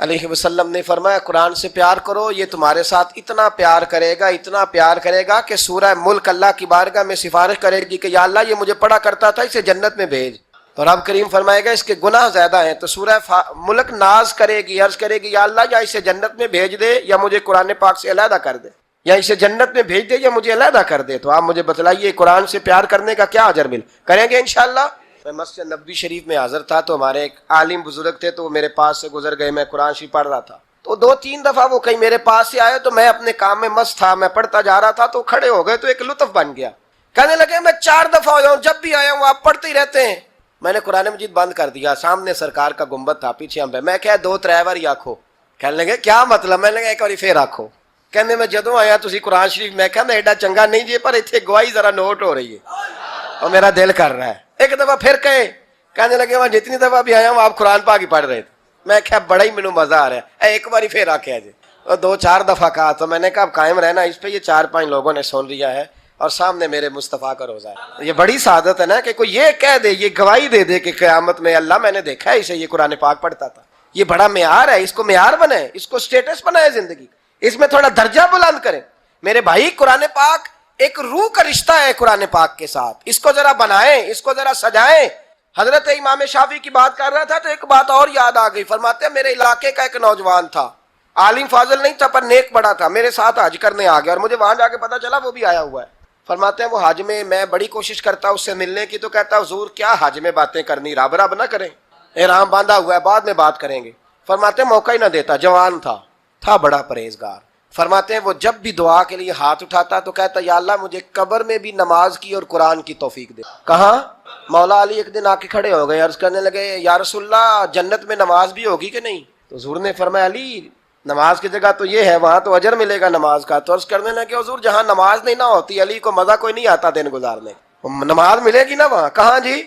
علیہ وسلم نے فرمایا قرآن سے پیار کرو، یہ تمہارے ساتھ اتنا پیار کرے گا، اتنا پیار کرے گا کہ سورہ ملک اللہ کی بارگاہ میں سفارش کرے گی کہ یا اللہ یہ مجھے پڑھا کرتا تھا، اسے جنت میں بھیج۔ تو رب کریم فرمائے گا اس کے گناہ زیادہ ہیں، تو سورہ ملک ناز کرے گی، عرض کرے گی یا اللہ یا اسے جنت میں بھیج دے یا مجھے قرآن پاک سے علیحدہ کر دے، یا اسے جنت میں بھیج دے یا مجھے علیحدہ کر دے۔ تو آپ مجھے بتلائیے قرآن سے پیار کرنے کا کیا اجر کریں گے انشاءاللہ۔ میں مسجد نبوی شریف میں حاضر تھا تو ہمارے ایک عالم بزرگ تھے، تو وہ میرے پاس سے گزر گئے، میں قرآن شریف پڑھ رہا تھا، تو 2-3 دفعہ وہ کہیں میرے پاس سے آئے، تو میں اپنے کام میں مست تھا، میں پڑھتا جا رہا تھا، تو کھڑے ہو گئے، تو ایک لطف بن گیا، کہنے لگے میں 4 دفعہ آیا ہوں، جب بھی آیا ہوں آپ پڑھتے ہی رہتے ہیں۔ میں نے قرآن مجید بند کر دیا، سامنے سرکار کا گنبد تھا، پیچھے ہم، میں کہا 2-3 بار آکھو، کہنے لگے کیا مطلب، میں نے کہا ایک بار پھر آکھو، کہنے میں جدوں آیا تسی قرآن شریف، میں کہا ایڈا چنگا نہیں جی، پر اتنے گواہی ذرا نوٹ ہو رہی ہے اور میرا دل کر رہا ہے۔ ایک دفعہ پھر کہنے لگے وہاں جتنی دفعہ بھی آیا ہوں آپ قرآن پاک ہی پڑھ رہے تھے، میں کہا بڑا ہی مینوں مزہ آ رہا ہے، ایک بار پھر آ کے جی، اور 2-4 دفعہ کہا، تو میں نے کہا اب قائم رہنا اس پہ، یہ 4-5 لوگوں نے سن لیا ہے اور سامنے میرے مصطفیٰ کا روزہ ہے۔ یہ بڑی سعادت ہے نا کہ کوئی یہ کہہ دے، یہ گواہی دے دے کہ قیامت میں اللہ میں نے دیکھا ہے اسے یہ قرآن پاک پڑھتا تھا۔ یہ بڑا معیار ہے، اس کو معیار بنائے، اس کو سٹیٹس بنائے زندگی، اس میں تھوڑا درجہ بلند کرے۔ میرے بھائی قرآن پاک ایک روح کا رشتہ ہے قرآن پاک کے ساتھ، اس کو ذرا بنائیں، اس کو ذرا سجائیں۔ حضرت امام شافعی کی بات کر رہا تھا تو ایک بات اور یاد آ گئی، فرماتے ہیں میرے علاقے کا ایک نوجوان تھا، عالم فاضل نہیں تھا پر نیک بڑا تھا، میرے ساتھ حج کرنے آ گیا اور مجھے وہاں جا کے پتا چلا وہ بھی آیا ہوا ہے۔ فرماتے ہیں وہ حج میں بڑی کوشش کرتا اس سے ملنے کی، تو کہتا حضور کیا حج میں باتیں کرنی، رب رب نہ کریں، احرام باندھا ہوا ہے بعد میں بات کریں گے۔ فرماتے ہیں موقع ہی نہ دیتا، جوان تھا بڑا پرہیزگار۔ فرماتے ہیں وہ جب بھی دعا کے لیے ہاتھ اٹھاتا تو کہتا یا اللہ مجھے قبر میں بھی نماز کی اور قرآن کی توفیق دے۔ کہاں؟ مولا علی ایک دن آ کے کھڑے ہو گئے، عرض کرنے لگے یا رسول اللہ جنت میں نماز بھی ہوگی کہ نہیں؟ تو حضور نے فرمایا علی نماز کی جگہ تو یہ ہے، وہاں تو اجر ملے گا نماز کا۔ تو عرض کرنے لگے حضور جہاں نماز نہیں نہ ہوتی علی کو مزہ کوئی نہیں آتا دن گزارنے، نماز ملے گی نا وہاں۔ کہاں جی؟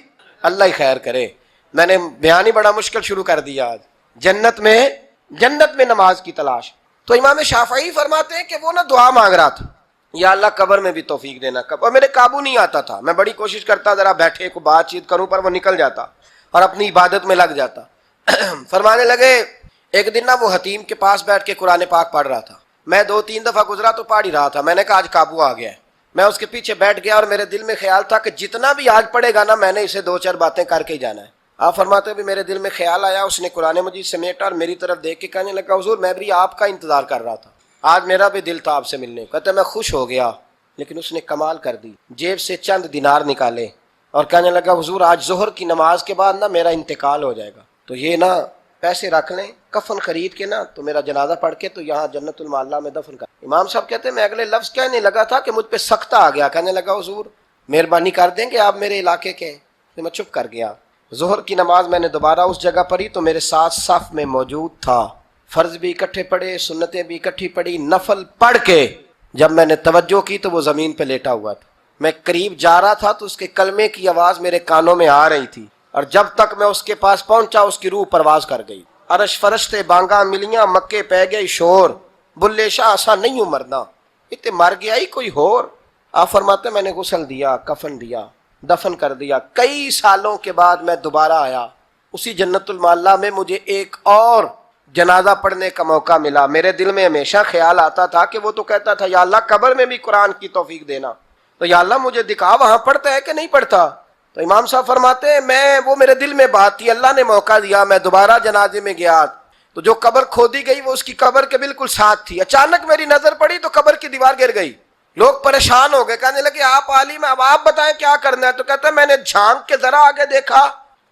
اللہ ہی خیر کرے، میں نے بیان ہی بڑا مشکل شروع کر دیا آج۔ جنت میں نماز کی تلاش۔ تو امام شافعی فرماتے ہیں کہ وہ نا دعا مانگ رہا تھا یا اللہ قبر میں بھی توفیق دینا، اور میرے قابو نہیں آتا تھا، میں بڑی کوشش کرتا ذرا بیٹھے کو بات چیت کروں پر وہ نکل جاتا اور اپنی عبادت میں لگ جاتا۔ فرمانے لگے ایک دن نا وہ حتیم کے پاس بیٹھ کے قرآن پاک پڑھ رہا تھا، میں 2-3 دفعہ گزرا تو پڑھ ہی رہا تھا، میں نے کہا آج قابو آ گیا ہے، میں اس کے پیچھے بیٹھ گیا اور میرے دل میں خیال تھا کہ جتنا بھی آج پڑھے گا نا میں نے اسے 2-4 باتیں کر کے ہی جانا ہے۔ آپ فرماتے بھی میرے دل میں خیال آیا، اس نے قرآن مجید سمیٹا اور میری طرف دیکھ کے کہنے لگا حضور میں بھی آپ کا انتظار کر رہا تھا، آج میرا بھی دل تھا آپ سے ملنے۔ کہتے میں خوش ہو گیا، لیکن اس نے کمال کر دی، جیب سے چند دینار نکالے اور کہنے لگا حضور آج ظہر کی نماز کے بعد نا میرا انتقال ہو جائے گا، تو یہ نا پیسے رکھ لیں، کفن خرید کے نا تو میرا جنازہ پڑھ کے تو یہاں جنت المعلا میں دفن کر۔ امام صاحب کہتے ہیں میں اگلے لفظ کہنے لگا تھا کہ مجھ پہ سختہ آ گیا، کہنے لگا حضور مہربانی کر دیں کہ آپ میرے علاقے کے ہیں۔ تو میں چپ کر گیا۔ ظہر کی نماز میں نے دوبارہ اس جگہ پڑھی تو میرے ساتھ صف میں موجود تھا، فرض بھی اکٹھے پڑھے، سنتیں بھی اکٹھی پڑھی، نفل پڑھ کے جب میں نے توجہ کی تو وہ زمین پہ لیٹا ہوا تھا، میں قریب جا رہا تھا تو اس کے کلمے کی آواز میرے کانوں میں آ رہی تھی، اور جب تک میں اس کے پاس پہنچا اس کی روح پرواز کر گئی۔ عرش فرشتے بانگاں ملیاں، مکے پہ گئی شور، بلے شاہ ایسا نہیں ہوں مرنا، اتنے مر گیا ہی کوئی ہور۔ آپ فرماتے میں نے غسل دیا، کفن دیا، دفن کر دیا۔ کئی سالوں کے بعد میں دوبارہ آیا، اسی جنت المعلا میں مجھے ایک اور جنازہ پڑھنے کا موقع ملا۔ میرے دل میں ہمیشہ خیال آتا تھا کہ وہ تو کہتا تھا یا اللہ قبر میں بھی قرآن کی توفیق دینا، تو یا اللہ مجھے دکھا وہاں پڑھتا ہے کہ نہیں پڑھتا۔ تو امام صاحب فرماتے ہیں وہ میرے دل میں بات تھی، اللہ نے موقع دیا، میں دوبارہ جنازے میں گیا تو جو قبر کھودی گئی وہ اس کی قبر کے بالکل ساتھ تھی۔ اچانک میری نظر پڑی تو قبر کی دیوار گر گئی، لوگ پریشان ہو گئے، کہنے لگے آپ عالم ہیں، اب آپ بتائیں کیا کرنا ہے؟ تو کہتا ہے میں نے جھانک کے ذرا آگے دیکھا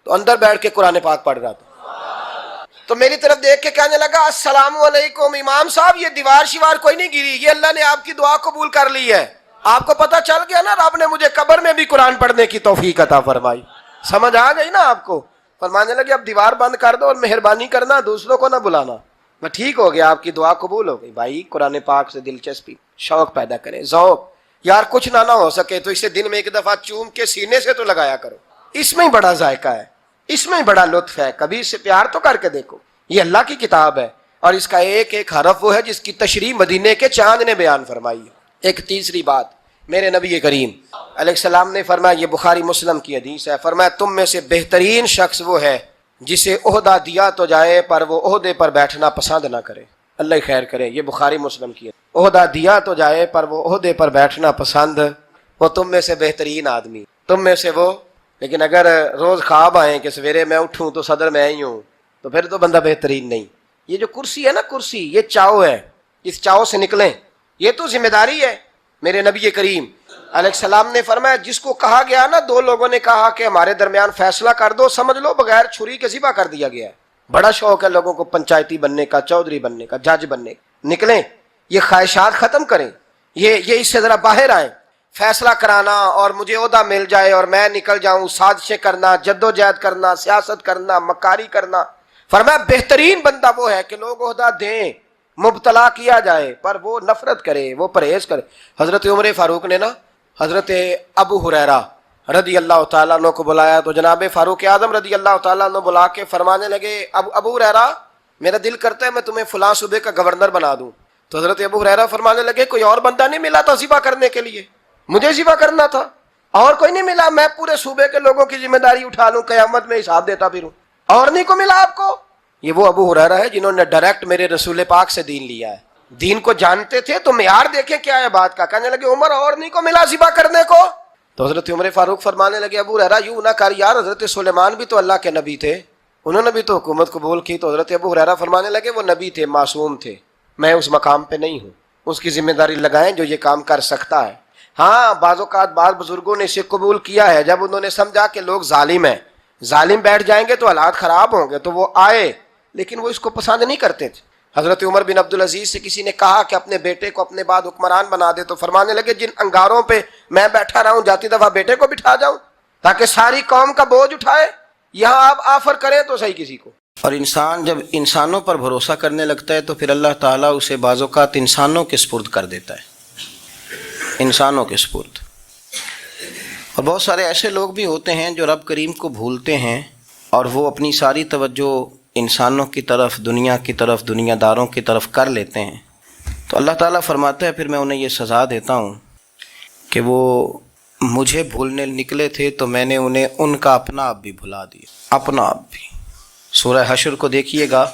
تو اندر بیٹھ کے قرآن پاک پڑھ رہا تھا، تو میری طرف دیکھ کے کہنے لگا السلام علیکم امام صاحب، یہ دیوار شیوار کوئی نہیں گری، یہ اللہ نے آپ کی دعا قبول کر لی ہے، آپ کو پتہ چل گیا نا رب نے مجھے قبر میں بھی قرآن پڑھنے کی توفیق عطا فرمائی۔ سمجھ آ گئی نا آپ کو؟ فرمانے لگے اب دیوار بند کر دو اور مہربانی کرنا دوسروں کو نہ بلانا۔ میں ٹھیک ہو گیا، آپ کی دعا قبول ہو گئی۔ بھائی قرآن پاک سے دلچسپی، شوق پیدا کریں، ذوق۔ یار کچھ نہ ہو سکے تو اسے دن میں ایک دفعہ چوم کے سینے سے تو لگایا کرو، اس میں ہی بڑا ذائقہ ہے، اس میں ہی بڑا لطف ہے، کبھی اس سے پیار تو کر کے دیکھو۔ یہ اللہ کی کتاب ہے اور اس کا ایک ایک حرف وہ ہے جس کی تشریح مدینے کے چاند نے بیان فرمائی ہے۔ ایک تیسری بات، میرے نبی کریم علیہ السلام نے فرمایا، یہ بخاری مسلم کی حدیث ہے، فرمایا تم میں سے بہترین شخص وہ ہے جسے عہدہ دیا تو جائے پر وہ عہدے پر بیٹھنا پسند نہ کرے۔ اللہ خیر کرے، یہ بخاری مسلم کی ہے۔ عہدہ دیا تو جائے پر وہ عہدے پر بیٹھنا پسند، وہ تم میں سے بہترین آدمی، تم میں سے وہ۔ لیکن اگر روز خواب آئیں کہ سویرے میں اٹھوں تو صدر میں ہی ہوں، تو پھر تو بندہ بہترین نہیں۔ یہ جو کرسی ہے نا، کرسی یہ چاؤ ہے، اس چاؤ سے نکلیں، یہ تو ذمہ داری ہے۔ میرے نبی کریم علیہ السلام نے فرمایا، جس کو کہا گیا نا، دو لوگوں نے کہا کہ ہمارے درمیان فیصلہ کر دو، سمجھ لو بغیر چھری کے ذبح کر دیا گیا ہے۔ بڑا شوق ہے لوگوں کو پنچایتی بننے کا، چودھری بننے کا، جج بننے کا۔ نکلیں، یہ خواہشات ختم کریں، یہ اس سے ذرا باہر آئیں۔ فیصلہ کرانا اور مجھے عہدہ مل جائے اور میں نکل جاؤں، سازشیں کرنا، جدوجہد کرنا، سیاست کرنا، مکاری کرنا۔ فرمایا بہترین بندہ وہ ہے کہ لوگ عہدہ دیں، مبتلا کیا جائے پر وہ نفرت کرے، وہ پرہیز کرے۔ حضرت عمر فاروق نے نا حضرت ابو ہریرہ رضی اللہ تعالیٰ عنہ کو بلایا، تو جناب فاروق اعظم رضی اللہ تعالیٰ عنہ بلا کے فرمانے لگے، ابو ہریرہ میرا دل کرتا ہے میں تمہیں فلاں صوبے کا گورنر بنا دوں۔ تو حضرت ابو ہریرہ فرمانے لگے، کوئی اور بندہ نہیں ملا تھا ذبح کرنے کے لیے؟ مجھے ذبح کرنا تھا، اور کوئی نہیں ملا، میں پورے صوبے کے لوگوں کی ذمہ داری اٹھا لوں، قیامت میں حساب دیتا پھروں، اور نہیں کو ملا آپ کو؟ یہ وہ ابو ہریرہ ہے جنہوں نے ڈائریکٹ میرے رسول پاک سے دین لیا ہے، دین کو جانتے تھے۔ تو معیار دیکھیں کیا ہے بات کا۔ کہنے لگے عمر اور نہیں کو ملا ذبح کرنے کو؟ تو حضرت عمر فاروق فرمانے لگے، ابو ہریرہ یوں نہ کر یار، حضرت سلیمان بھی تو اللہ کے نبی تھے، انہوں نے بھی تو حکومت قبول کی۔ تو حضرت ابو ہریرہ فرمانے لگے، وہ نبی تھے، معصوم تھے، میں اس مقام پہ نہیں ہوں، اس کی ذمہ داری لگائیں جو یہ کام کر سکتا ہے۔ ہاں بعض اوقات بعض بزرگوں نے اسے قبول کیا ہے، جب انہوں نے سمجھا کہ لوگ ظالم ہیں، ظالم بیٹھ جائیں گے تو حالات خراب ہوں گے، تو وہ آئے، لیکن وہ اس کو پسند نہیں کرتے تھے۔ حضرت عمر بن عبدالعزیز سے کسی نے کہا کہ اپنے بیٹے کو اپنے بعد حکمران بنا دے، تو فرمانے لگے جن انگاروں پہ میں بیٹھا رہا ہوں جاتی دفعہ بیٹے کو بٹھا جاؤں تاکہ ساری قوم کا بوجھ اٹھائے، یہاں آپ آفر کریں تو صحیح کسی کو۔ اور انسان جب انسانوں پر بھروسہ کرنے لگتا ہے تو پھر اللہ تعالیٰ اسے بعض اوقات انسانوں کے سپرد کر دیتا ہے، انسانوں کے سپرد۔ اور بہت سارے ایسے لوگ بھی ہوتے ہیں جو رب کریم کو بھولتے ہیں اور وہ اپنی ساری توجہ انسانوں کی طرف، دنیا کی طرف، دنیا داروں کی طرف کر لیتے ہیں۔ تو اللہ تعالیٰ فرماتا ہے پھر میں انہیں یہ سزا دیتا ہوں کہ وہ مجھے بھولنے نکلے تھے تو میں نے انہیں ان کا اپنا آپ بھی بھلا دیا، اپنا آپ بھی۔ سورہ حشر کو دیکھیے گا،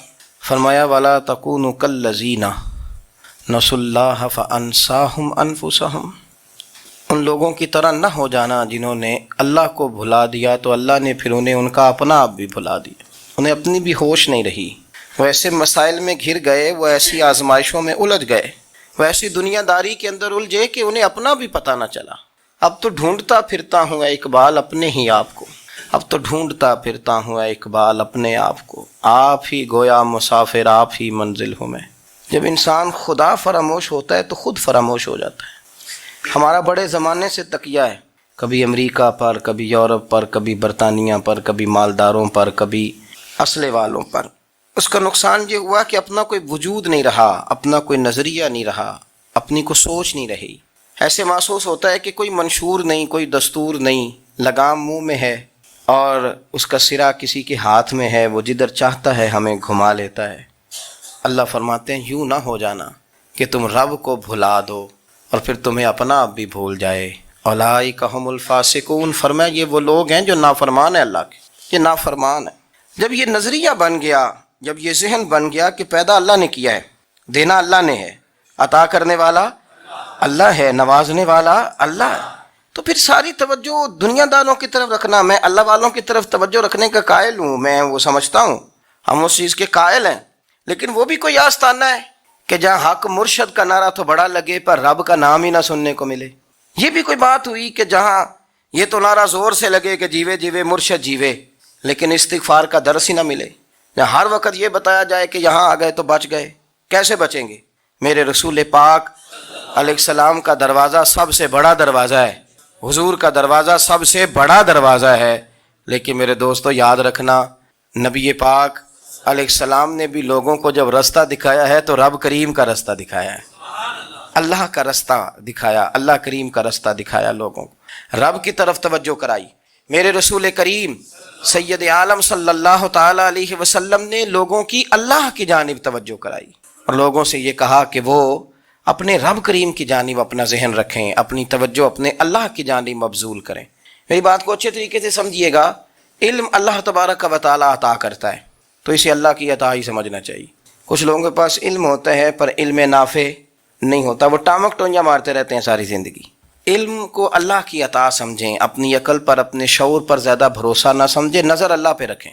فرمایا وَلَا تَكُونُوا كَالَّذِينَ نَسُوا اللَّهَ فَأَنسَاهُمْ أَنفُسَهُمْ۔ ان لوگوں کی طرح نہ ہو جانا جنہوں نے اللہ کو بھلا دیا تو اللہ نے پھر انہیں ان کا اپنا آپ بھی بھلا دیا، انہیں اپنی بھی ہوش نہیں رہی۔ وہ ایسے مسائل میں گھر گئے، وہ ایسی آزمائشوں میں الجھ گئے، وہ ایسی دنیا داری کے اندر الجھے کہ انہیں اپنا بھی پتہ نہ چلا۔ اب تو ڈھونڈتا پھرتا ہوں اے اقبال اپنے ہی آپ کو، اب تو ڈھونڈتا پھرتا ہوں اے اقبال اپنے آپ کو، آپ ہی گویا مسافر، آپ ہی منزل ہوں میں۔ جب انسان خدا فراموش ہوتا ہے تو خود فراموش ہو جاتا ہے۔ ہمارا بڑے زمانے سے تکیہ ہے، کبھی امریکہ پر، کبھی یورپ پر، کبھی برطانیہ پر، کبھی مالداروں پر، کبھی اسلحے والوں پر۔ اس کا نقصان یہ ہوا کہ اپنا کوئی وجود نہیں رہا، اپنا کوئی نظریہ نہیں رہا، اپنی کو سوچ نہیں رہی۔ ایسے محسوس ہوتا ہے کہ کوئی منشور نہیں، کوئی دستور نہیں، لگام منہ میں ہے اور اس کا سرا کسی کے ہاتھ میں ہے، وہ جدھر چاہتا ہے ہمیں گھما لیتا ہے۔ اللہ فرماتے ہیں یوں نہ ہو جانا کہ تم رب کو بھلا دو اور پھر تمہیں اپنا آپ بھی بھول جائے۔ اولئک ھم الفاسقون، فرمایا یہ وہ لوگ ہیں جو نافرمان ہیں اللہ کے، یہ نافرمان ہے۔ جب یہ نظریہ بن گیا، جب یہ ذہن بن گیا کہ پیدا اللہ نے کیا ہے، دینا اللہ نے ہے، عطا کرنے والا اللہ ہے، نوازنے والا اللہ ہے، تو پھر ساری توجہ دنیا داروں کی طرف رکھنا، میں اللہ والوں کی طرف توجہ رکھنے کا قائل ہوں، میں وہ سمجھتا ہوں، ہم اس چیز کے قائل ہیں، لیکن وہ بھی کوئی آستانہ ہے کہ جہاں حق مرشد کا نعرہ تو بڑا لگے پر رب کا نام ہی نہ سننے کو ملے۔ یہ بھی کوئی بات ہوئی کہ جہاں یہ تو نعرہ زور سے لگے کہ جیوے جیوے مرشد جیوے، لیکن استغفار کا درس ہی نہ ملے۔ جہاں ہر وقت یہ بتایا جائے کہ یہاں آ گئے تو بچ گئے، کیسے بچیں گے؟ میرے رسول پاک علیہ السلام کا دروازہ سب سے بڑا دروازہ ہے، حضور کا دروازہ سب سے بڑا دروازہ ہے، لیکن میرے دوستو یاد رکھنا، نبی پاک علیہ السلام نے بھی لوگوں کو جب رستہ دکھایا ہے تو رب کریم کا رستہ دکھایا ہے، اللہ کا رستہ دکھایا، اللہ کریم کا رستہ دکھایا، لوگوں کو رب کی طرف توجہ کرائی۔ میرے رسول کریم سید عالم صلی اللہ تعالی علیہ وسلم نے لوگوں کی اللہ کی جانب توجہ کرائی اور لوگوں سے یہ کہا کہ وہ اپنے رب کریم کی جانب اپنا ذہن رکھیں، اپنی توجہ اپنے اللہ کی جانب مبذول کریں۔ میری بات کو اچھے طریقے سے سمجھیے گا علم اللہ تبارک و تعالیٰ عطا کرتا ہے، تو اسے اللہ کی عطا ہی سمجھنا چاہیے۔ کچھ لوگوں کے پاس علم ہوتا ہے پر علم نافع نہیں ہوتا، وہ ٹامک ٹونجا مارتے رہتے ہیں ساری زندگی۔ علم کو اللہ کی عطا سمجھیں، اپنی عقل پر اپنے شعور پر زیادہ بھروسہ نہ سمجھیں، نظر اللہ پہ رکھیں۔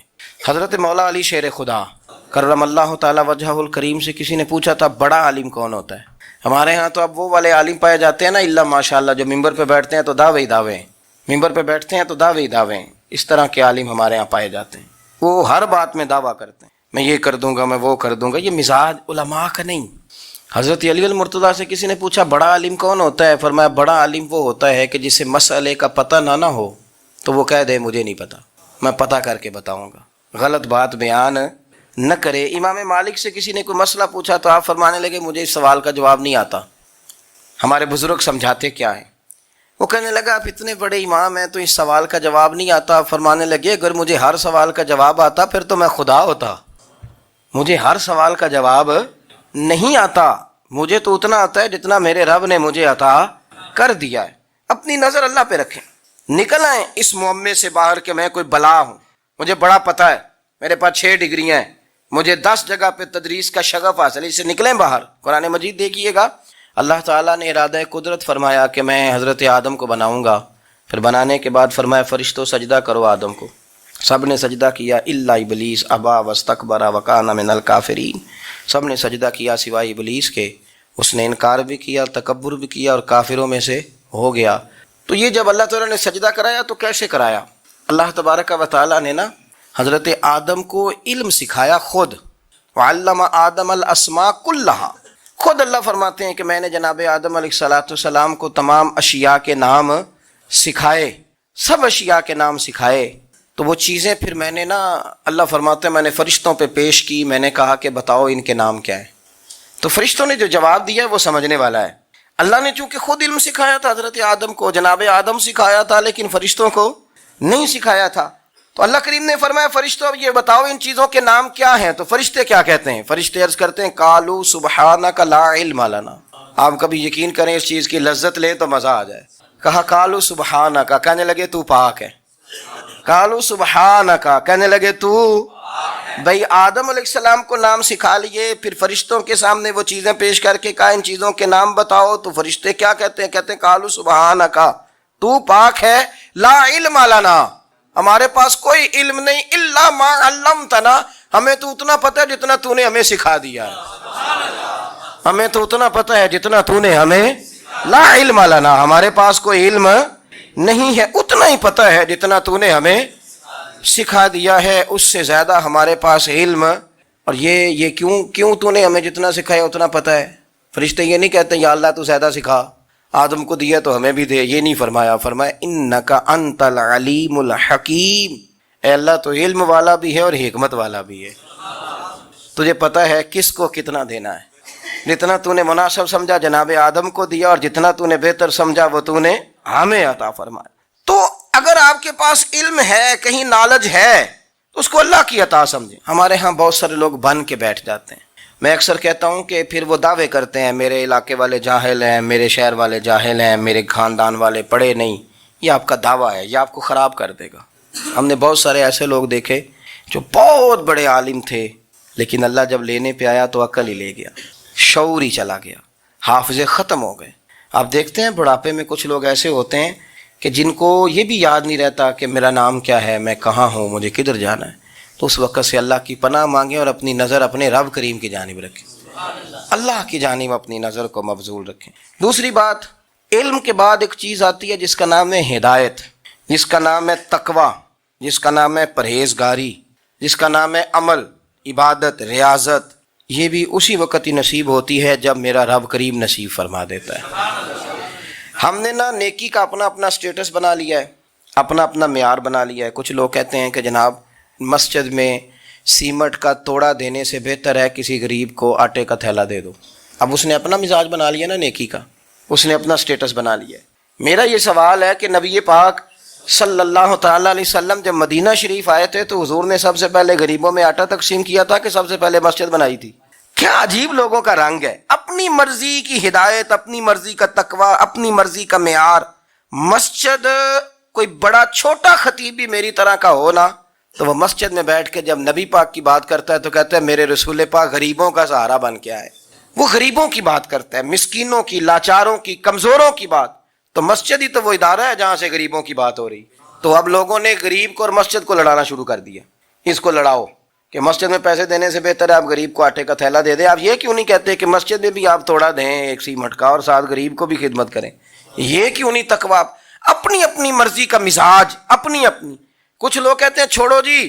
حضرت مولا علی شیر خدا کرم اللہ تعالیٰ وجہہ الکریم سے کسی نے پوچھا تھا بڑا عالم کون ہوتا ہے؟ ہمارے ہاں تو اب وہ والے عالم پائے جاتے ہیں نا، اللہ ماشاء اللہ، جو ممبر پہ بیٹھتے ہیں تو دعوے ہی دعوے، ممبر پہ بیٹھتے ہیں تو دعوے ہی دعوے، اس طرح کے عالم ہمارے ہاں پائے جاتے ہیں۔ وہ ہر بات میں دعویٰ کرتے ہیں، میں یہ کر دوں گا، میں وہ کر دوں گا۔ یہ مزاج علماء کا نہیں۔ حضرت علی المرتضیٰ سے کسی نے پوچھا بڑا عالم کون ہوتا ہے؟ فرمایا بڑا عالم وہ ہوتا ہے کہ جسے مسئلے کا پتہ نہ ہو تو وہ کہہ دے مجھے نہیں پتہ، میں پتہ کر کے بتاؤں گا، غلط بات بیان نہ کرے۔ امام مالک سے کسی نے کوئی مسئلہ پوچھا تو آپ فرمانے لگے مجھے اس سوال کا جواب نہیں آتا، ہمارے بزرگ سمجھاتے کیا ہیں؟ وہ کہنے لگا آپ اتنے بڑے امام ہیں تو اس سوال کا جواب نہیں آتا۔ آپ فرمانے لگے اگر مجھے ہر سوال کا جواب آتا پھر تو میں خدا ہوتا، مجھے ہر سوال کا جواب نہیں آتا، مجھے تو اتنا آتا ہے جتنا میرے رب نے مجھے عطا کر دیا ہے۔ اپنی نظر اللہ پہ رکھیں، نکل آئیں اس معمے سے باہر کہ میں کوئی بلا ہوں، مجھے بڑا پتہ ہے، میرے پاس 6 ڈگریاں ہیں، مجھے 10 جگہ پہ تدریس کا شغف حاصل ہے، اس سے نکلیں باہر۔ قرآن مجید دیکھیے گا، اللہ تعالیٰ نے ارادہ قدرت فرمایا کہ میں حضرت آدم کو بناؤں گا، پھر بنانے کے بعد فرمایا فرشتوں سجدہ کرو آدم کو، سب نے سجدہ کیا الا ابلیس ابا واستکبر وکان من الکافرین، سب نے سجدہ کیا سوائے ابلیس کے، اس نے انکار بھی کیا، تکبر بھی کیا اور کافروں میں سے ہو گیا۔ تو یہ جب اللہ تعالیٰ نے سجدہ کرایا تو کیسے کرایا؟ اللہ تبارک و تعالیٰ نے نا حضرت آدم کو علم سکھایا خود، وعلم آدم الاسماء کلہا، خود اللہ فرماتے ہیں کہ میں نے جناب آدم علیہ السلام کو تمام اشیاء کے نام سکھائے، سب اشیاء کے نام سکھائے۔ تو وہ چیزیں پھر میں نے نا، اللہ فرماتے ہیں میں نے فرشتوں پہ پیش کی، میں نے کہا کہ بتاؤ ان کے نام کیا ہے، تو فرشتوں نے جو جواب دیا ہے وہ سمجھنے والا ہے۔ اللہ نے چونکہ خود علم سکھایا تھا حضرت آدم کو، جناب آدم سکھایا تھا، لیکن فرشتوں کو نہیں سکھایا تھا۔ تو اللہ کریم نے فرمایا فرشتوں اب یہ بتاؤ ان چیزوں کے نام کیا ہیں؟ تو فرشتے کیا کہتے ہیں؟ فرشتے عرض کرتے ہیں قالوا سبحانک لا علم لنا۔ آپ کبھی یقین کریں اس چیز کی لذت لیں تو مزہ آ جائے۔ کہا قالوا سبحانک، کہنے لگے تو پاک ہے، قالوا سبحانک، کہنے لگے تو بھائی آدم علیہ السلام کو نام سکھا لیے، پھر فرشتوں کے سامنے وہ چیزیں پیش کر کے کہا ان چیزوں کے نام بتاؤ، تو فرشتے کیا کہتے ہیں؟ کہتے ہیں قالوا سبحانک، تو پاک ہے، لا علم لنا، ہمارے پاس کوئی علم نہیں، الا ما علمتنا، ہمیں تو اتنا پتہ ہے جتنا تو نے ہمیں سکھا دیا ہے، ہمیں تو اتنا پتہ ہے جتنا تو نے ہمیں، لا علم لنا، ہمارے پاس کوئی علم نہیں ہے، اتنا ہی پتہ ہے جتنا تو نے ہمیں سکھا دیا ہے، اس سے زیادہ ہمارے پاس علم۔ اور یہ کیوں تو نے ہمیں جتنا سکھایا اتنا پتہ ہے؟ فرشتے یہ نہیں کہتے یا اللہ تو زیادہ سکھا، آدم کو دیا تو ہمیں بھی دے، یہ نہیں فرمایا، فرمایا انک انت العلیم الحکیم، اے اللہ تو علم والا بھی ہے اور حکمت والا بھی ہے، تجھے پتہ ہے کس کو کتنا دینا ہے، جتنا تو نے مناسب سمجھا جناب آدم کو دیا، اور جتنا تو نے بہتر سمجھا وہ تو نے ہمیں عطا فرمایا۔ تو اگر آپ کے پاس علم ہے، کہیں نالج ہے، تو اس کو اللہ کی عطا سمجھیں۔ ہمارے ہاں بہت سارے لوگ بن کے بیٹھ جاتے ہیں، میں اکثر کہتا ہوں کہ پھر وہ دعوے کرتے ہیں میرے علاقے والے جاہل ہیں، میرے شہر والے جاہل ہیں، میرے خاندان والے پڑھے نہیں۔ یہ آپ کا دعویٰ ہے، یہ آپ کو خراب کر دے گا۔ ہم نے بہت سارے ایسے لوگ دیکھے جو بہت بڑے عالم تھے، لیکن اللہ جب لینے پہ آیا تو عقل ہی لے گیا، شعور ہی چلا گیا، حافظے ختم ہو گئے۔ آپ دیکھتے ہیں بڑھاپے میں کچھ لوگ ایسے ہوتے ہیں کہ جن کو یہ بھی یاد نہیں رہتا کہ میرا نام کیا ہے، میں کہاں ہوں، مجھے کدھر جانا ہے۔ تو اس وقت سے اللہ کی پناہ مانگیں اور اپنی نظر اپنے رب کریم کی جانب رکھیں، اللہ کی جانب اپنی نظر کو مبذول رکھیں۔ دوسری بات، علم کے بعد ایک چیز آتی ہے جس کا نام ہے ہدایت، جس کا نام ہے تقویٰ، جس کا نام ہے پرہیزگاری، جس کا نام ہے عمل، عبادت، ریاضت۔ یہ بھی اسی وقت ہی نصیب ہوتی ہے جب میرا رب کریم نصیب فرما دیتا ہے۔ ہم نے نا نیکی کا اپنا اپنا سٹیٹس بنا لیا ہے، اپنا اپنا معیار بنا لیا ہے۔ کچھ لوگ کہتے ہیں کہ جناب مسجد میں سیمٹ کا توڑا دینے سے بہتر ہے کسی غریب کو آٹے کا تھیلا دے دو۔ اب اس نے اپنا مزاج بنا لیا نا نیکی کا، اس نے اپنا سٹیٹس بنا لیا ہے۔ میرا یہ سوال ہے کہ نبی پاک صلی اللہ تعالیٰ علیہ وسلم جب مدینہ شریف آئے تھے تو حضور نے سب سے پہلے غریبوں میں آٹا تقسیم کیا تھا کہ سب سے پہلے مسجد بنائی تھی؟ کیا عجیب لوگوں کا رنگ ہے، اپنی مرضی کی ہدایت، اپنی مرضی کا تقویٰ، اپنی مرضی کا معیار۔ مسجد کوئی بڑا چھوٹا خطیب بھی میری طرح کا ہو نا تو وہ مسجد میں بیٹھ کے جب نبی پاک کی بات کرتا ہے تو کہتا ہے میرے رسول پاک غریبوں کا سہارا بن کے آئے. وہ غریبوں کی بات کرتا ہے, مسکینوں کی, لاچاروں کی, کمزوروں کی بات. تو مسجد ہی تو وہ ادارہ ہے جہاں سے غریبوں کی بات ہو رہی. تو اب لوگوں نے غریب کو اور مسجد کو لڑانا شروع کر دیا. اس کو لڑاؤ کہ مسجد میں پیسے دینے سے بہتر ہے آپ غریب کو آٹے کا تھیلا دے دیں. آپ یہ کیوں نہیں کہتے کہ مسجد میں بھی آپ تھوڑا دیں ایک سی مٹکا اور ساتھ غریب کو بھی خدمت کریں؟ یہ کیوں نہیں تقویٰ؟ اپنی اپنی مرضی کا مزاج, اپنی اپنی. کچھ لوگ کہتے ہیں چھوڑو جی,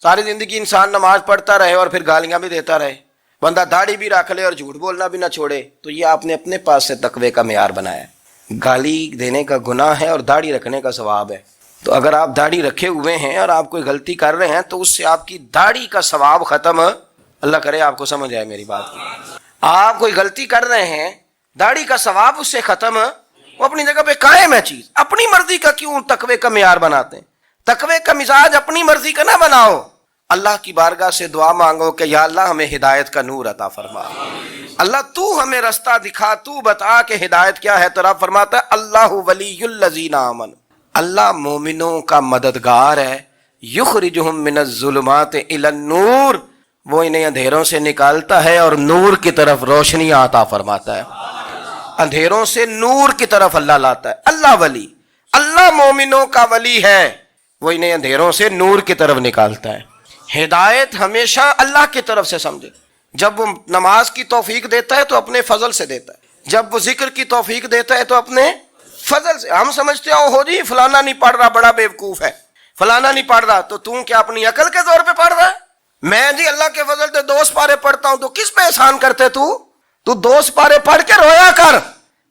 ساری زندگی انسان نماز پڑھتا رہے اور پھر گالیاں بھی دیتا رہے, بندہ داڑھی بھی رکھ لے اور جھوٹ بولنا بھی نہ چھوڑے. تو یہ آپ نے اپنے پاس سے تقوی کا معیار بنایا ہے. گالی دینے کا گناہ ہے اور داڑھی رکھنے کا ثواب ہے. تو اگر آپ داڑھی رکھے ہوئے ہیں اور آپ کوئی غلطی کر رہے ہیں تو اس سے آپ کی داڑھی کا ثواب ختم. اللہ کرے آپ کو سمجھ آئے میری بات کی. آپ کوئی غلطی کر رہے ہیں, داڑھی کا ثواب اس سے ختم. وہ اپنی جگہ پہ قائم ہے چیز. اپنی مرضی کا کیوں تقوی کا معیار بناتے ہیں؟ تقوی کا مزاج اپنی مرضی کا نہ بناؤ. اللہ کی بارگاہ سے دعا مانگو کہ یا اللہ ہمیں ہدایت کا نور عطا فرما. اللہ تو ہمیں رستہ دکھا, تو بتا کہ ہدایت کیا ہے. تو رب فرماتا ہے اللہ ولی الذین آمنوا, اللہ مومنوں کا مددگار ہے. یخرجہم من الظلمات الی النور, وہ انہیں اندھیروں سے نکالتا ہے اور نور کی طرف روشنی عطا فرماتا ہے. اندھیروں سے نور کی طرف اللہ لاتا ہے. اللہ ولی, اللہ مومنوں کا ولی ہے, وہ انہیں اندھیروں سے نور کی طرف نکالتا ہے. ہدایت ہمیشہ اللہ کی طرف سے سمجھے. جب وہ نماز کی توفیق دیتا ہے تو اپنے فضل سے دیتا ہے. جب وہ ذکر کی توفیق دیتا ہے تو اپنے فضل سے. ہم سمجھتے ہیں ہو جی فلانا نہیں پڑھ رہا بڑا بیوقوف ہے, فلانا نہیں پڑھ رہا, تو تم کیا اپنی عقل کے زور پہ پڑھ رہا ہے؟ میں جی اللہ کے فضل سے 2 سپارے پڑھتا ہوں. تو کس پہ احسان کرتے تو 2 سپارے پڑھ کے رویا کر.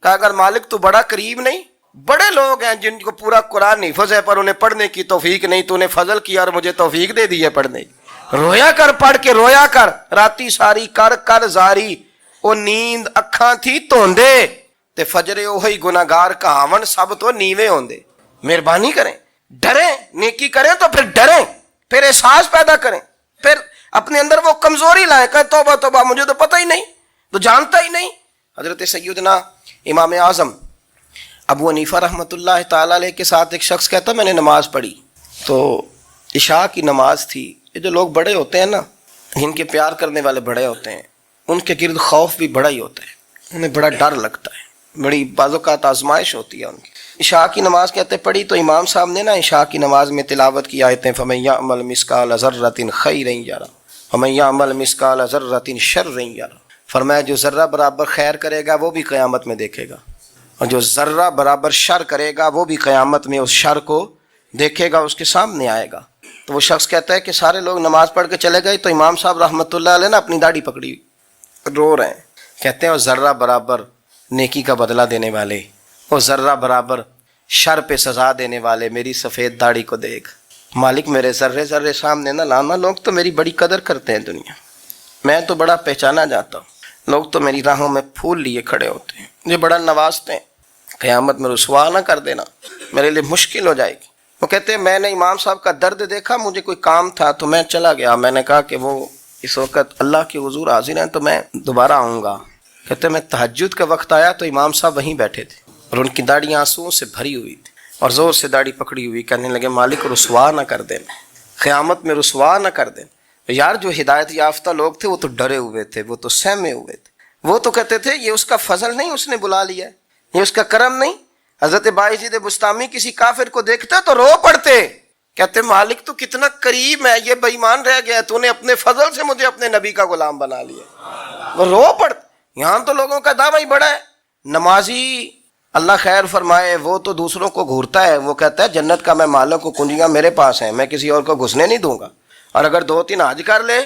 کہا اگر مالک تو بڑا قریب نہیں, بڑے لوگ ہیں جن کو پورا قرآن حفظ ہے پر انہیں پڑھنے کی توفیق نہیں, تو انہیں فضل کیا اور مجھے توفیق دے دی ہے پڑھنے کی. رویا کر, پڑھ کے رویا کر. راتی ساری کر زاری, او نیند اکھاں تھی توندے تے فجرے اوہی گناہگار کہاون سب تو نیوے ہوندے. مہربانی کریں, ڈریں, نیکی کریں تو پھر ڈریں, پھر احساس پیدا کریں, پھر اپنے اندر وہ کمزوری لائیں کہ توبہ توبہ مجھے تو پتہ ہی نہیں, تو جانتا ہی نہیں. حضرت سیدنا امام اعظم ابو حنیفہ رحمۃ اللہ تعالیٰ علیہ کے ساتھ ایک شخص کہتا میں نے نماز پڑھی تو عشاء کی نماز تھی. یہ جو لوگ بڑے ہوتے ہیں نا, جن کے پیار کرنے والے بڑے ہوتے ہیں, ان کے گرد خوف بھی بڑا ہی ہوتا ہے, انہیں بڑا ڈر لگتا ہے, بڑی بعض اوقات آزمائش ہوتی ہے ان کی. عشاء کی نماز کہتے پڑھی تو امام صاحب نے نا عشاء کی نماز میں تلاوت کی آیتیں فَمَن يَعْمَلْ مِثْقَالَ ذَرَّةٍ خَيْرًا يَرَهُ وَمَن يَعْمَلْ مِثْقَالَ ذَرَّةٍ شَرًّا يَرَهُ. فرمایا جو ذرہ برابر خیر کرے گا وہ بھی قیامت میں دیکھے گا, اور جو ذرہ برابر شر کرے گا وہ بھی قیامت میں اس شر کو دیکھے گا, اس کے سامنے آئے گا. تو وہ شخص کہتا ہے کہ سارے لوگ نماز پڑھ کے چلے گئے تو امام صاحب رحمۃ اللہ علیہ نے اپنی داڑھی پکڑی, رو رہے ہیں. کہتے ہیں وہ ذرہ برابر نیکی کا بدلہ دینے والے, وہ ذرہ برابر شر پہ سزا دینے والے, میری سفید داڑھی کو دیکھ مالک, میرے ذرے ذرے سامنے نہ لانا. لوگ تو میری بڑی قدر کرتے ہیں دنیا, میں تو بڑا پہچانا جاتا ہوں, لوگ تو میری راہوں میں پھول لیے کھڑے ہوتے ہیں, مجھے بڑا نوازتے ہیں. قیامت میں رسوا نہ کر دینا, میرے لیے مشکل ہو جائے گی. وہ کہتے ہیں میں نے امام صاحب کا درد دیکھا, مجھے کوئی کام تھا تو میں چلا گیا. میں نے کہا کہ وہ اس وقت اللہ کے حضور حاضر ہیں تو میں دوبارہ آؤں گا. کہتے ہیں میں تہجد کا وقت آیا تو امام صاحب وہیں بیٹھے تھے اور ان کی داڑیاں آنسوؤں سے بھری ہوئی تھی اور زور سے داڑھی پکڑی ہوئی. کہنے لگے مالک رسوا نہ کر دینا, قیامت میں رسوا نہ کر دینا. یار جو ہدایت یافتہ لوگ تھے وہ تو ڈرے ہوئے تھے, وہ تو سہمے ہوئے تھے, وہ تو کہتے تھے یہ اس کا فضل نہیں, اس نے بلا لیا, یہ اس کا کرم نہیں. حضرت باعزید بستامی کسی کافر کو دیکھتے تو رو پڑتے, کہتے مالک تو کتنا قریب ہے, یہ بے ایمان رہ گیا, تو نے اپنے فضل سے مجھے اپنے نبی کا غلام بنا لیا. وہ رو پڑتے. یہاں تو لوگوں کا دعویٰ ہی بڑا ہے. نمازی اللہ خیر فرمائے وہ تو دوسروں کو گھورتا ہے, وہ کہتا ہے جنت کا میں مالک کو کنجیاں میرے پاس ہیں, میں کسی اور کو گھسنے نہیں دوں گا. اور اگر 2-3 حج کر لے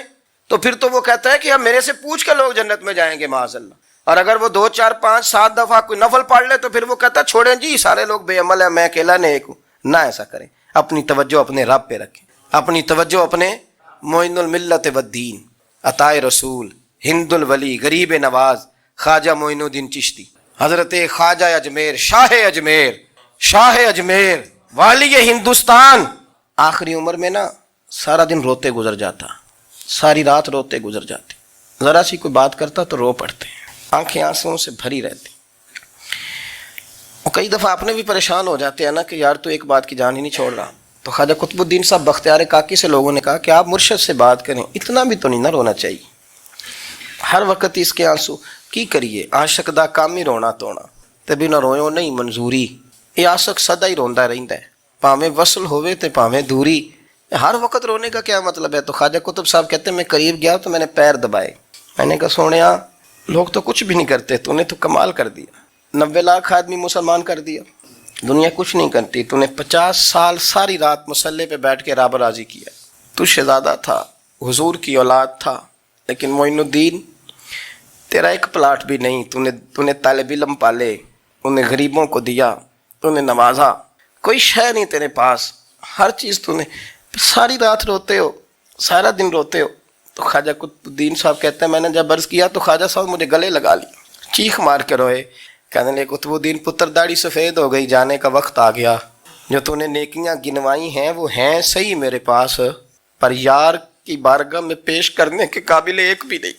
تو پھر تو وہ کہتا ہے کہ اب میرے سے پوچھ کے لوگ جنت میں جائیں گے معاذ اللہ. اور اگر وہ 2 4 5 7 دفعہ کوئی نفل پڑھ لے تو پھر وہ کہتا ہے چھوڑیں جی سارے لوگ بے عمل ہیں, میں اکیلا نیک ہوں. نہ ایسا کریں, اپنی توجہ اپنے رب پہ رکھیں, اپنی توجہ اپنے معین الملت والدین عطائے رسول ہند الولی غریب نواز خواجہ معین الدین چشتی, حضرت خواجہ اجمیر, شاہ اجمیر والی ہندوستان. آخری عمر میں نا سارا دن روتے گزر جاتا, ساری رات روتے گزر جاتے, ذرا سی کوئی بات کرتا تو رو پڑتے, آنکھیں آنسوؤں سے بھری رہتی. کئی دفعہ اپنے بھی پریشان ہو جاتے ہیں نا کہ یار تو ایک بات کی جان ہی نہیں چھوڑ رہا. تو خواجہ قطب الدین صاحب بختیار کاکی سے لوگوں نے کہا کہ آپ مرشد سے بات کریں, اتنا بھی تو نہیں نہ رونا چاہیے, ہر وقت اس کے آنسو کی کریے. عاشق دا کام ہی رونا تونا, تے بنا رویو نہیں منظوری. یہ عاشق سدا ہی روندا رہندا ہے, پاویں وصل ہوئے تے پاویں دوری. ہر وقت رونے کا کیا مطلب ہے؟ تو خواجہ قطب صاحب کہتے ہیں میں قریب گیا تو میں نے پیر دبائے, میں نے کہا سونیا لوگ تو کچھ بھی نہیں کرتے, تو نے تو کمال کر دیا. 90 لاکھ آدمی مسلمان کر دیا, دنیا کچھ نہیں کرتی. تو نے 50 سال ساری رات مسلح پہ بیٹھ کے رب راضی کیا. تو شہزادہ تھا, حضور کی اولاد تھا, لیکن معین الدین تیرا ایک پلاٹ بھی نہیں. تو نے طالب علم پالے, انہیں غریبوں کو دیا, تو نے نوازا, کوئی شے نہیں تیرے پاس, ہر چیز تو نے. ساری رات روتے ہو, سارا دن روتے ہو. تو خواجہ قطب الدین صاحب کہتے ہیں میں نے جب عرض کیا تو خواجہ صاحب مجھے گلے لگا لی, چیخ مار کے روئے. کہنے لگے قطب الدین پتر داڑھی سفید ہو گئی, جانے کا وقت آ گیا. جو تو نے نیکیاں گنوائی ہیں وہ ہیں صحیح میرے پاس, پر یار کی بارگاہ میں پیش کرنے کے قابل ایک بھی نہیں,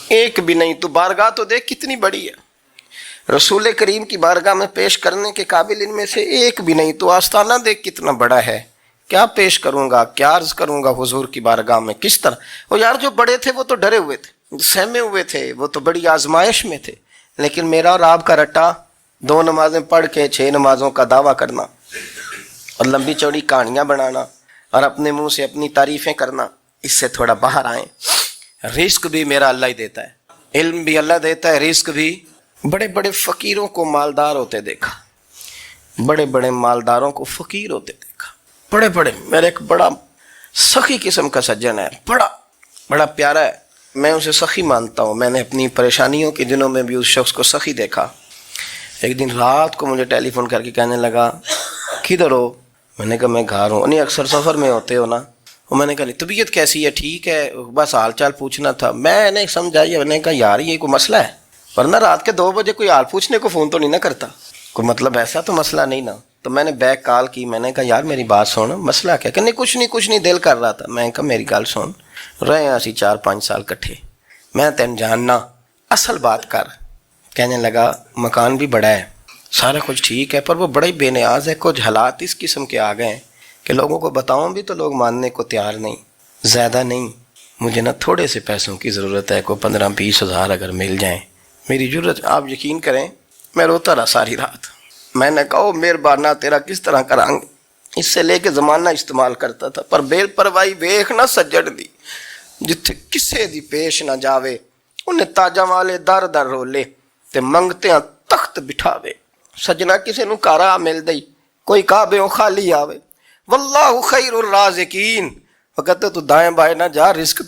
ایک بھی نہیں. تو بارگاہ تو دیکھ کتنی بڑی ہے, رسول کریم کی بارگاہ میں پیش کرنے کے قابل ان میں سے ایک بھی نہیں. تو آستانہ دیکھ کتنا بڑا ہے, کیا پیش کروں گا, کیا عرض کروں گا حضور کی بارگاہ میں, کس طرح. وہ یار جو بڑے تھے وہ تو ڈرے ہوئے تھے, سہمے ہوئے تھے, وہ تو بڑی آزمائش میں تھے. لیکن میرا اور آپ کا رٹا 2 نمازیں پڑھ کے 6 نمازوں کا دعویٰ کرنا اور لمبی چوڑی کہانیاں بنانا اور اپنے منہ سے اپنی تعریفیں کرنا, اس سے تھوڑا باہر آئیں. رزق بھی میرا اللہ ہی دیتا ہے, علم بھی اللہ دیتا ہے, رزق بھی. بڑے بڑے فقیروں کو مالدار ہوتے دیکھا, بڑے بڑے مالداروں کو فقیر ہوتے دیکھا. بڑے بڑے, میرا ایک بڑا سخی قسم کا سجن ہے, بڑا پیارا ہے, میں اسے سخی مانتا ہوں. میں نے اپنی پریشانیوں کے دنوں میں بھی اس شخص کو سخی دیکھا. ایک دن رات کو مجھے ٹیلی فون کر کے کہنے لگا کدھر ہو؟ میں نے کہا میں گھر ہوں. نہیں اکثر سفر میں ہوتے ہو نا؟ اور میں نے کہا نہیں طبیعت کیسی ہے؟ ٹھیک ہے, بس حال چال پوچھنا تھا. میں نے سمجھائی, میں نے کہا یار یہ کوئی مسئلہ ہے, ورنہ رات کے 2 بجے کوئی حال پوچھنے کو فون تو نہیں نہ کرتا, کوئی مطلب ایسا تو مسئلہ نہیں نا. تو میں نے بیک کال کی, میں نے کہا یار میری بات سن, مسئلہ کیا؟ کہ نہیں کچھ نہیں دل کر رہا تھا. میں نے کہا میری گل سن, رہے ہیں اسی 4-5 سال کٹھے, میں تین جاننا, اصل بات کر. کہنے لگا مکان بھی بڑا ہے, سارا کچھ ٹھیک ہے, پر وہ بڑا ہی بے نیاز ہے. کچھ حالات اس قسم کے آ گئے ہیں کہ لوگوں کو بتاؤں بھی تو لوگ ماننے کو تیار نہیں. زیادہ نہیں, مجھے نا تھوڑے سے پیسوں کی ضرورت ہے, کوئی 15-20 ہزار اگر مل جائیں میری ضرورت. آپ یقین کریں میں روتا رہا ساری رات. میں نے کہا مہربانہ تیرا کس طرح کریں گے, اس سے لے کے زمانہ استعمال کرتا تھا. پر بے پرواہی ویخ نہ سجڑ دی, جتھے کسے دی پیش نہ جاوے, انہیں تاجاں والے در در رولے تے منگتیاں تخت بٹھاوے. سجنا کسے نو کارا مل دئی, کوئی کعبے خالی آوے. واللہ خیر الرازقین, وقت تو دائیں بائیں نہ جا, رزق تو